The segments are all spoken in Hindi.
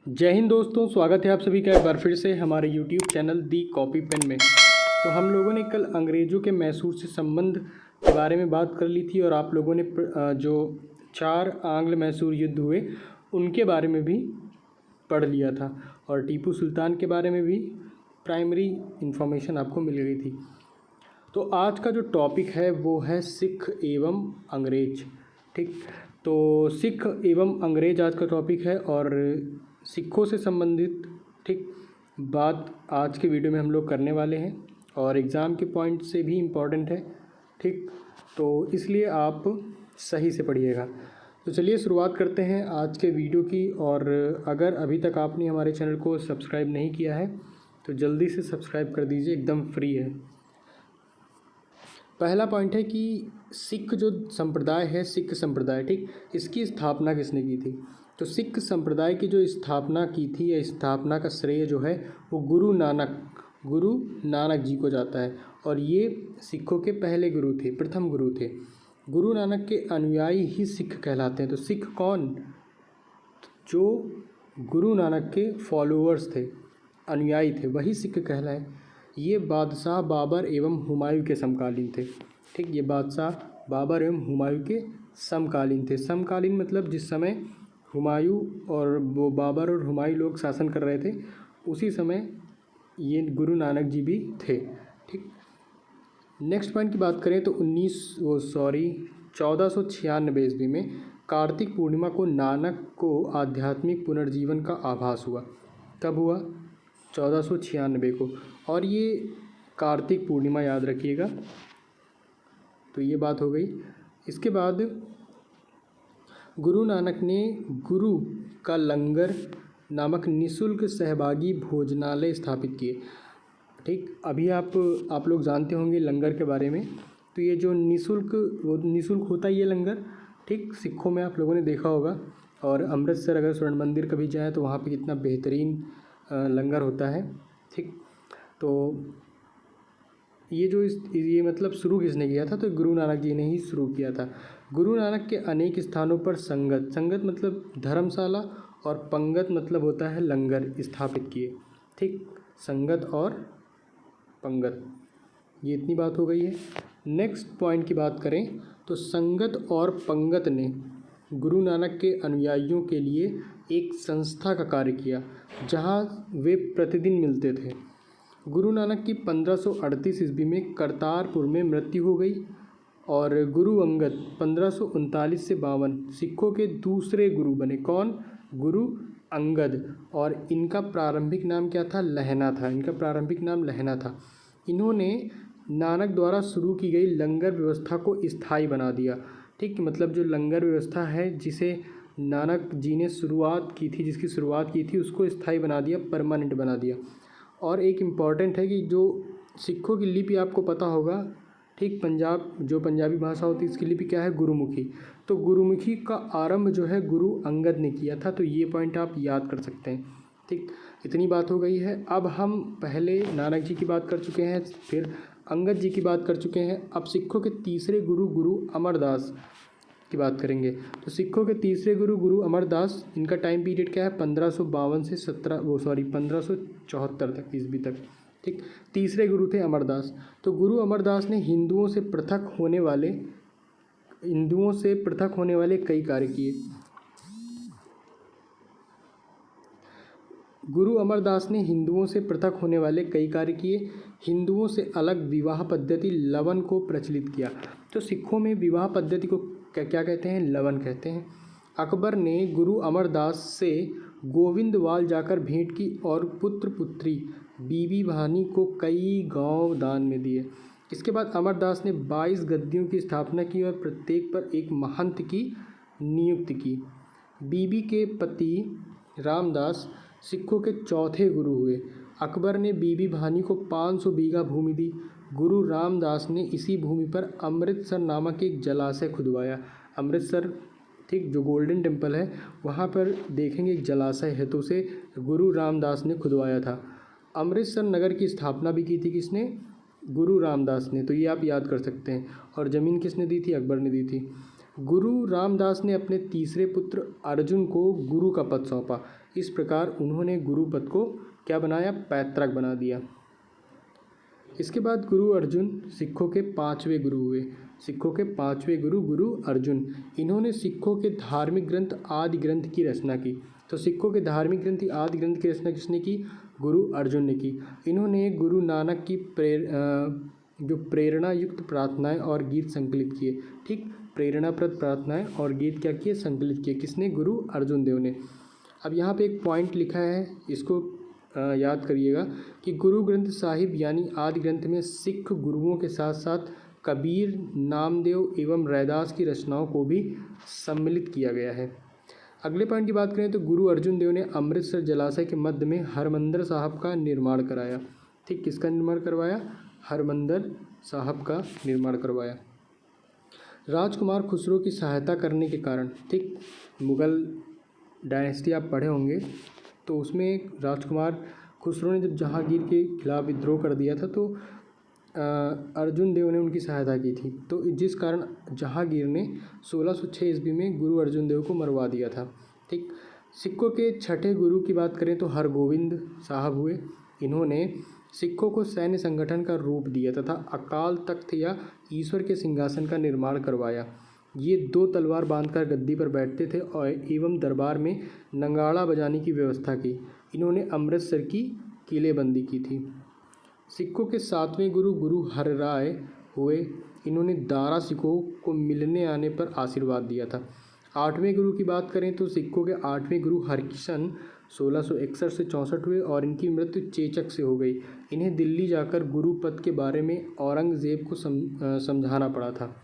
जय हिंद दोस्तों, स्वागत है आप सभी का एक बार फिर से हमारे YouTube चैनल दी कॉपी पेन में। तो हम लोगों ने कल अंग्रेज़ों के मैसूर से संबंध के बारे में बात कर ली थी और आप लोगों ने जो 4 आंग्ल मैसूर युद्ध हुए उनके बारे में भी पढ़ लिया था और टीपू सुल्तान के बारे में भी प्राइमरी इन्फॉर्मेशन आपको मिल गई थी। तो आज का जो टॉपिक है वो है सिख एवं अंग्रेज। ठीक, तो सिख एवं अंग्रेज आज का टॉपिक है और सिखों से संबंधित बात आज के वीडियो में हम लोग करने वाले हैं और एग्ज़ाम के पॉइंट से भी इम्पॉर्टेंट है। तो इसलिए आप सही से पढ़िएगा। तो चलिए शुरुआत करते हैं आज के वीडियो की। और अगर अभी तक आपने हमारे चैनल को सब्सक्राइब नहीं किया है तो जल्दी से सब्सक्राइब कर दीजिए, एकदम फ्री है। पहला पॉइंट है कि सिख जो संप्रदाय है, सिख संप्रदाय, इसकी स्थापना किसने की थी? तो सिख संप्रदाय की जो स्थापना की थी या स्थापना का श्रेय जो है वो गुरु नानक जी को जाता है और ये सिखों के पहले गुरु थे, प्रथम गुरु थे। गुरु नानक के अनुयायी ही सिख कहलाते हैं। तो सिख कौन? जो गुरु नानक के फॉलोअर्स थे, अनुयायी थे, वही सिख कहलाए। ये बादशाह बाबर एवं हुमायूं के समकालीन थे। ये बादशाह बाबर एवं हुमायूं के समकालीन थे। समकालीन मतलब जिस समय हुमायूं और वो बाबर और हुमायूं लोग शासन कर रहे थे उसी समय ये गुरु नानक जी भी थे। नेक्स्ट पॉइंट की बात करें तो 1496 ईस्वी में कार्तिक पूर्णिमा को नानक को आध्यात्मिक पुनर्जीवन का आभास हुआ। कब हुआ? 1496 को। और ये कार्तिक पूर्णिमा याद रखिएगा। तो ये बात हो गई। इसके बाद गुरु नानक ने गुरु का लंगर नामक निःशुल्क सहभागी भोजनालय स्थापित किए। अभी आप लोग जानते होंगे लंगर के बारे में। तो ये जो निःशुल्क होता है ये लंगर, सिखों में आप लोगों ने देखा होगा। और अमृतसर अगर स्वर्ण मंदिर कभी जाए तो वहाँ पे कितना बेहतरीन लंगर होता है। तो ये मतलब शुरू किसने किया था? तो गुरु नानक जी ने ही शुरू किया था। गुरु नानक के अनेक स्थानों पर संगत मतलब धर्मशाला और पंगत मतलब होता है लंगर स्थापित किए। संगत और पंगत, ये इतनी बात हो गई है। नेक्स्ट पॉइंट की बात करें तो संगत और पंगत ने गुरु नानक के अनुयायियों के लिए एक संस्था का कार्य किया जहां वे प्रतिदिन मिलते थे। गुरु नानक की 1538 ईस्वी में करतारपुर में मृत्यु हो गई और गुरु अंगद 1539 से 52 सिखों के दूसरे गुरु बने। कौन? गुरु अंगद। और इनका प्रारंभिक नाम क्या था? लहना था। इनका प्रारंभिक नाम लहना था। इन्होंने नानक द्वारा शुरू की गई लंगर व्यवस्था को स्थायी बना दिया। मतलब जो लंगर व्यवस्था है जिसे नानक जी ने शुरुआत की थी, जिसकी शुरुआत की थी, उसको स्थायी बना दिया, परमानेंट बना दिया। और एक इम्पॉर्टेंट है कि जो सिखों की लिपि आपको पता होगा, पंजाबी भाषा होती है, इसकी लिपि क्या है? गुरुमुखी। तो गुरुमुखी का आरंभ जो है गुरु अंगद ने किया था। तो ये पॉइंट आप याद कर सकते हैं। इतनी बात हो गई है। अब हम पहले नानक जी की बात कर चुके हैं, फिर अंगद जी की बात कर चुके हैं। अब सिखों के तीसरे गुरु अमरदास की बात करेंगे। तो सिखों के तीसरे गुरु अमरदास, इनका टाइम पीरियड क्या है? 1552 से 1574 तक ईस्वी तक। तीसरे गुरु थे अमरदास। तो गुरु अमरदास ने हिंदुओं से पृथक होने वाले कई कार्य किए। गुरु अमरदास ने हिंदुओं से पृथक होने वाले कई कार्य किए। हिंदुओं से अलग विवाह पद्धति लवन को प्रचलित किया। तो सिखों में विवाह पद्धति को क्या कहते हैं? लवन कहते हैं। अकबर ने गुरु अमरदास से गोविंदवाल जाकर भेंट की और पुत्र पुत्री बीबी भानी को कई गांव दान में दिए। इसके बाद अमरदास ने 22 गद्दियों की स्थापना की और प्रत्येक पर एक महंत की नियुक्ति की। बीबी के पति रामदास सिखों के चौथे गुरु हुए। अकबर ने बीबी भानी को 500 बीघा भूमि दी। गुरु रामदास ने इसी भूमि पर अमृतसर नामक एक जलाशय खुदवाया। अमृतसर, जो गोल्डन टेम्पल है वहाँ पर देखेंगे एक जलाशय है, तो उसे गुरु रामदास ने खुदवाया था। अमृतसर नगर की स्थापना भी की थी किसने? गुरु रामदास ने। तो ये आप याद कर सकते हैं। और ज़मीन किसने दी थी? अकबर ने दी थी। गुरु रामदास ने अपने तीसरे पुत्र अर्जुन को गुरु का पद सौंपा। इस प्रकार उन्होंने गुरु पद को क्या बनाया, पैतृक बना दिया। इसके बाद गुरु अर्जुन सिखों के पांचवें गुरु हुए। सिखों के पांचवें गुरु गुरु अर्जुन, इन्होंने सिखों के धार्मिक ग्रंथ आदि ग्रंथ की रचना की। तो सिखों के धार्मिक ग्रंथ आदि ग्रंथ की रचना किसने की, गुरु अर्जुन ने की। इन्होंने गुरु नानक की जो प्रेरणा युक्त प्रार्थनाएं और गीत संकलित किए। ठीक, प्रेरणाप्रद प्रार्थनाएं और गीत क्या किए, संकलित किए। किसने, गुरु अर्जुन देव ने। अब यहाँ पे एक पॉइंट लिखा है, इसको याद करिएगा कि गुरु ग्रंथ साहिब यानी आदि ग्रंथ में सिख गुरुओं के साथ साथ कबीर, नामदेव एवं रैदास की रचनाओं को भी सम्मिलित किया गया है। अगले पॉइंट की बात करें तो गुरु अर्जुन देव ने अमृतसर जलाशय के मध्य में हरमंदिर साहब का निर्माण कराया। ठीक, किसका निर्माण करवाया, हरमंदिर साहब का निर्माण करवाया। राजकुमार खुसरो की सहायता करने के कारण, ठीक, मुग़ल डायनेस्टी आप पढ़े होंगे तो उसमें राजकुमार खुसरो ने जब जहांगीर के खिलाफ विद्रोह कर दिया था तो अर्जुन देव ने उनकी सहायता की थी। तो जिस कारण जहांगीर ने 1606 ईस्वी में गुरु अर्जुन देव को मरवा दिया था। ठीक, सिखों के छठे गुरु की बात करें तो हरगोविंद साहब हुए। इन्होंने सिखों को सैन्य संगठन का रूप दिया तथा अकाल तख्त या ईश्वर के सिंहासन का निर्माण करवाया। ये 2 तलवार बांधकर गद्दी पर बैठते थे और एवं दरबार में नगाड़ा बजाने की व्यवस्था की। इन्होंने अमृतसर की किलेबंदी की थी। सिखों के 7वें गुरु गुरु हरराय हुए। इन्होंने दारा सिखों को मिलने आने पर आशीर्वाद दिया था। 8वें गुरु की बात करें तो सिखों के 8वें गुरु हरकिशन 1661 से 64 हुए और इनकी मृत्यु चेचक से हो गई। इन्हें दिल्ली जाकर गुरु पद के बारे में औरंगजेब को समझाना पड़ा था।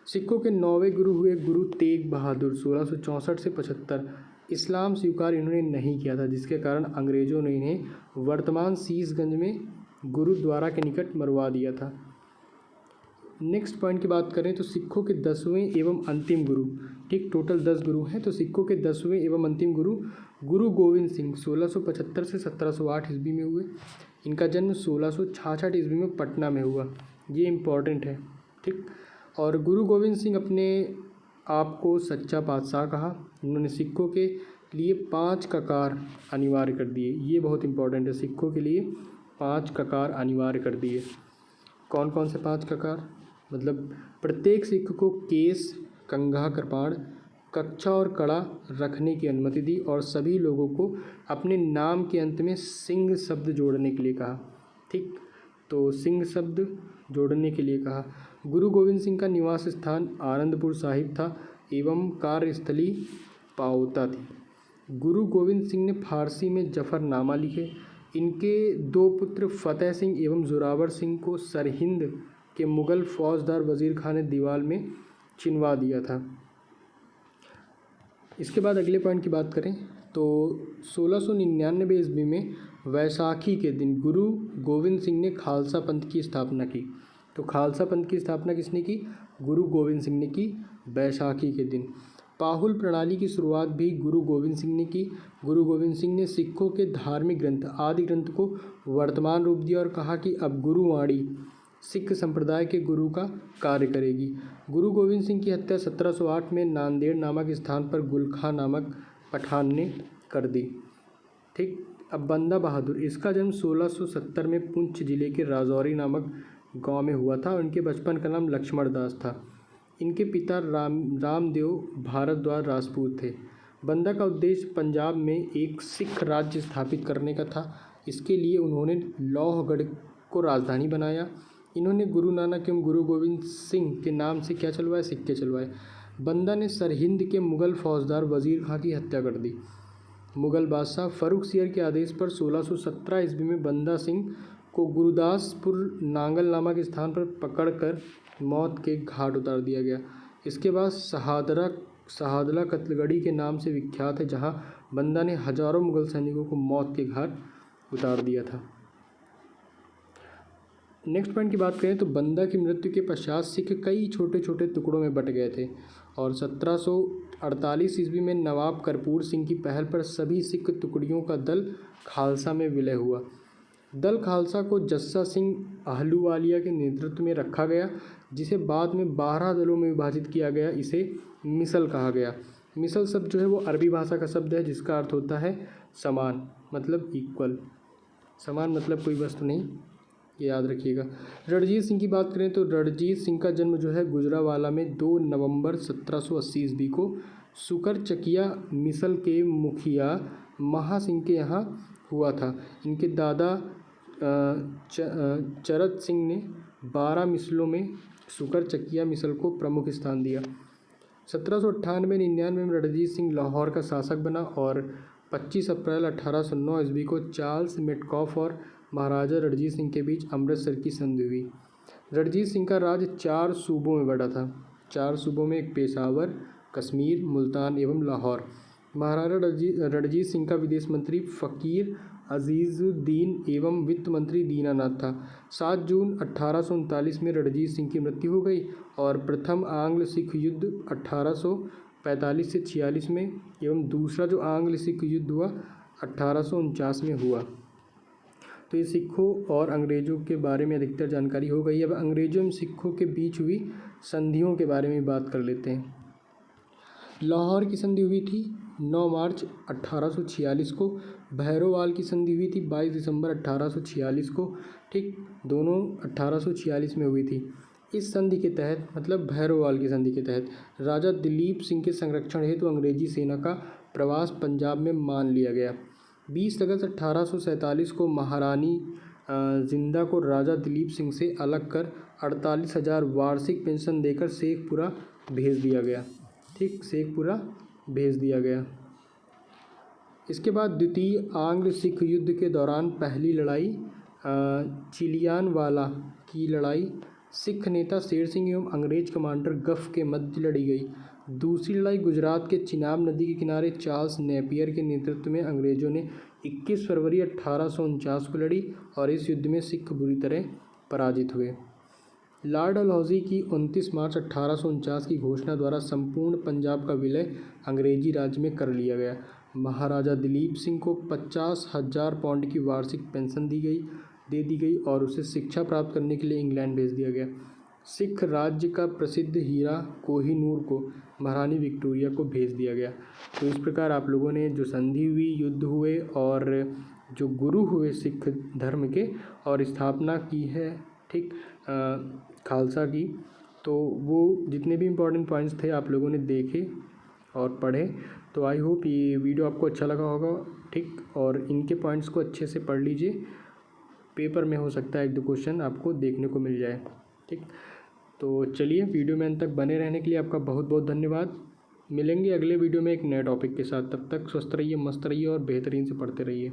सिखों के 9वें गुरु हुए गुरु तेग बहादुर 1664 से 75। इस्लाम स्वीकार इन्होंने नहीं किया था, जिसके कारण अंग्रेज़ों ने इन्हें वर्तमान शीशगंज में गुरुद्वारा के निकट मरवा दिया था। नेक्स्ट पॉइंट की बात करें तो सिखों के 10वें एवं अंतिम गुरु, ठीक, टोटल 10 गुरु हैं। तो सिखों के 10वें एवं अंतिम गुरु गुरु गोविंद सिंह 1675 से 1708 ईस्वी में हुए। इनका जन्म 1666 ईस्वी में पटना में हुआ। ये इम्पॉर्टेंट है। ठीक, और गुरु गोविंद सिंह अपने आप को सच्चा बादशाह कहा। उन्होंने सिखों के लिए 5 ककार अनिवार्य कर दिए। ये बहुत इंपॉर्टेंट है, सिखों के लिए 5 ककार अनिवार्य कर दिए। कौन कौन से 5 ककार, मतलब प्रत्येक सिख को केस, कंघा, कृपाण, कच्छा और कड़ा रखने की अनुमति दी और सभी लोगों को अपने नाम के अंत में सिंह शब्द जोड़ने के लिए कहा। ठीक, तो सिंह शब्द जोड़ने के लिए कहा। गुरु गोविंद सिंह का निवास स्थान आनंदपुर साहिब था एवं कार्यस्थली पाओता थी। गुरु गोविंद सिंह ने फारसी में जफरनामा लिखे। इनके 2 पुत्र फतेह सिंह एवं जोरावर सिंह को सरहिंद के मुग़ल फौजदार वज़ीर खान ने दीवार में चिनवा दिया था। इसके बाद अगले पॉइंट की बात करें तो 1699 ईस्वी में वैसाखी के दिन गुरु गोविंद सिंह ने खालसा पंथ की स्थापना की। तो खालसा पंथ की स्थापना किसने की, गुरु गोविंद सिंह ने की वैसाखी के दिन। पाहुल प्रणाली की शुरुआत भी गुरु गोविंद सिंह ने की। गुरु गोविंद सिंह ने सिखों के धार्मिक ग्रंथ आदि ग्रंथ को वर्तमान रूप दिया और कहा कि अब गुरुवाणी सिख संप्रदाय के गुरु का कार्य करेगी। गुरु गोविंद सिंह की हत्या 1708 में नांदेड़ नामक स्थान पर गुलखा नामक पठान ने कर दी। ठीक, अब बंदा बहादुर, इसका जन्म 1670 में पुंछ जिले के राजौरी नामक गांव में हुआ था और इनके बचपन का नाम लक्ष्मण दास था। इनके पिता रामदेव भारद्वाज राजपूत थे। बंदा का उद्देश्य पंजाब में एक सिख राज्य स्थापित करने का था। इसके लिए उन्होंने लोहगढ़ को राजधानी बनाया। इन्होंने गुरु नानक एवं गुरु गोविंद सिंह के नाम से क्या चलवाए, सिक्के चलवाए। बंदा ने सरहिंद के मुग़ल फौजदार वज़ीर खां की हत्या कर दी। मुग़ल बादशाह फ़र्रुखसियर के आदेश पर 1617 ईस्वी में बंदा सिंह को गुरुदासपुर नांगल नामक स्थान पर पकड़कर मौत के घाट उतार दिया गया। इसके बाद शहादला कत्लगढ़ी के नाम से विख्यात है, जहां बंदा ने हजारों मुग़ल सैनिकों को मौत के घाट उतार दिया था। नेक्स्ट पॉइंट की बात करें तो बंदा की मृत्यु के पश्चात सिख कई छोटे छोटे टुकड़ों में बट गए थे और 1748 ईस्वी में नवाब कर्पूर सिंह की पहल पर सभी सिख टुकड़ियों का दल खालसा में विलय हुआ। दल खालसा को जस्सा सिंह आहलूवालिया के नेतृत्व में रखा गया, जिसे बाद में 12 दलों में विभाजित किया गया। इसे मिसल कहा गया। मिसल शब्द जो है वो अरबी भाषा का शब्द है, जिसका अर्थ होता है समान, मतलब इक्वल। समान मतलब कोई वस्तु नहीं, ये याद रखिएगा। रणजीत सिंह की बात करें तो रणजीत सिंह का जन्म जो है गुजरावाला में 2 नवंबर 1780 ईस्वी को सुकरचकिया मिसल के मुखिया महासिंह के यहाँ हुआ था। इनके दादा चरत सिंह ने 12 मिसलों में सुकरचकिया मिसल को प्रमुख स्थान दिया। 1798-99 में रणजीत सिंह लाहौर का शासक बना और 25 अप्रैल 1809 ईस्वी को चार्ल्स मेटकॉफ और महाराजा रणजीत सिंह के बीच अमृतसर की संधि हुई। रणजीत सिंह का राज 4 सूबों में बटा था। 4 सूबों में एक पेशावर, कश्मीर, मुल्तान एवं लाहौर। महाराजा रणजीत सिंह का विदेश मंत्री फ़कीर अजीज़ुद्दीन एवं वित्त मंत्री दीनानाथ था। 7 जून 1839 में रणजीत सिंह की मृत्यु हो गई और प्रथम आंग्ल सिख युद्ध 1845 से 46 में एवं दूसरा जो आंग्ल सिख युद्ध हुआ 1849 में हुआ। तो ये सिखों और अंग्रेज़ों के बारे में अधिकतर जानकारी हो गई। अब अंग्रेज़ों एवं सिखों के बीच हुई संधियों के बारे में बात कर लेते हैं। लाहौर की संधि हुई थी 9 मार्च 1846 को। भैरोवाल की संधि हुई थी 22 दिसंबर 1846 को। ठीक, दोनों 1846 में हुई थी। इस संधि के तहत, मतलब भैरोवाल की संधि के तहत, राजा दिलीप सिंह के संरक्षण हेतु अंग्रेजी सेना का प्रवास पंजाब में मान लिया गया। 20 अगस्त 1847 को महारानी जिंदा को राजा दिलीप सिंह से अलग कर 48,000 वार्षिक पेंशन देकर शेखपुरा भेज दिया गया। ठीक, शेखपुरा भेज दिया गया। इसके बाद द्वितीय आंग्ल सिख युद्ध के दौरान पहली लड़ाई चिलियानवाला की लड़ाई सिख नेता शेर सिंह एवं अंग्रेज कमांडर गफ के मध्य लड़ी गई। दूसरी लड़ाई गुजरात के चिनाब नदी के किनारे चार्ल्स नेपियर के नेतृत्व में अंग्रेजों ने 21 फरवरी 1849 को लड़ी और इस युद्ध में सिख बुरी तरह पराजित हुए। लॉर्ड डलहौजी की 29 मार्च 1849 की घोषणा द्वारा संपूर्ण पंजाब का विलय अंग्रेजी राज्य में कर लिया गया। महाराजा दिलीप सिंह को 50,000 पाउंड की वार्षिक पेंशन दे दी गई और उसे शिक्षा प्राप्त करने के लिए इंग्लैंड भेज दिया गया। सिख राज्य का प्रसिद्ध हीरा कोहिनूर को महारानी विक्टोरिया को भेज दिया गया। तो इस प्रकार आप लोगों ने जो संधि हुई, युद्ध हुए और जो गुरु हुए सिख धर्म के और स्थापना की है, ठीक, खालसा की, तो वो जितने भी इम्पोर्टेंट पॉइंट्स थे आप लोगों ने देखे और पढ़े। तो आई होप ये वीडियो आपको अच्छा लगा होगा। ठीक, और इनके पॉइंट्स को अच्छे से पढ़ लीजिए, पेपर में हो सकता है 1-2 क्वेश्चन आपको देखने को मिल जाए। ठीक, तो चलिए, वीडियो में अंत तक बने रहने के लिए आपका बहुत बहुत धन्यवाद। मिलेंगे अगले वीडियो में एक नए टॉपिक के साथ। तब तक स्वस्थ रहिए, मस्त रहिए और बेहतरीन से पढ़ते रहिए।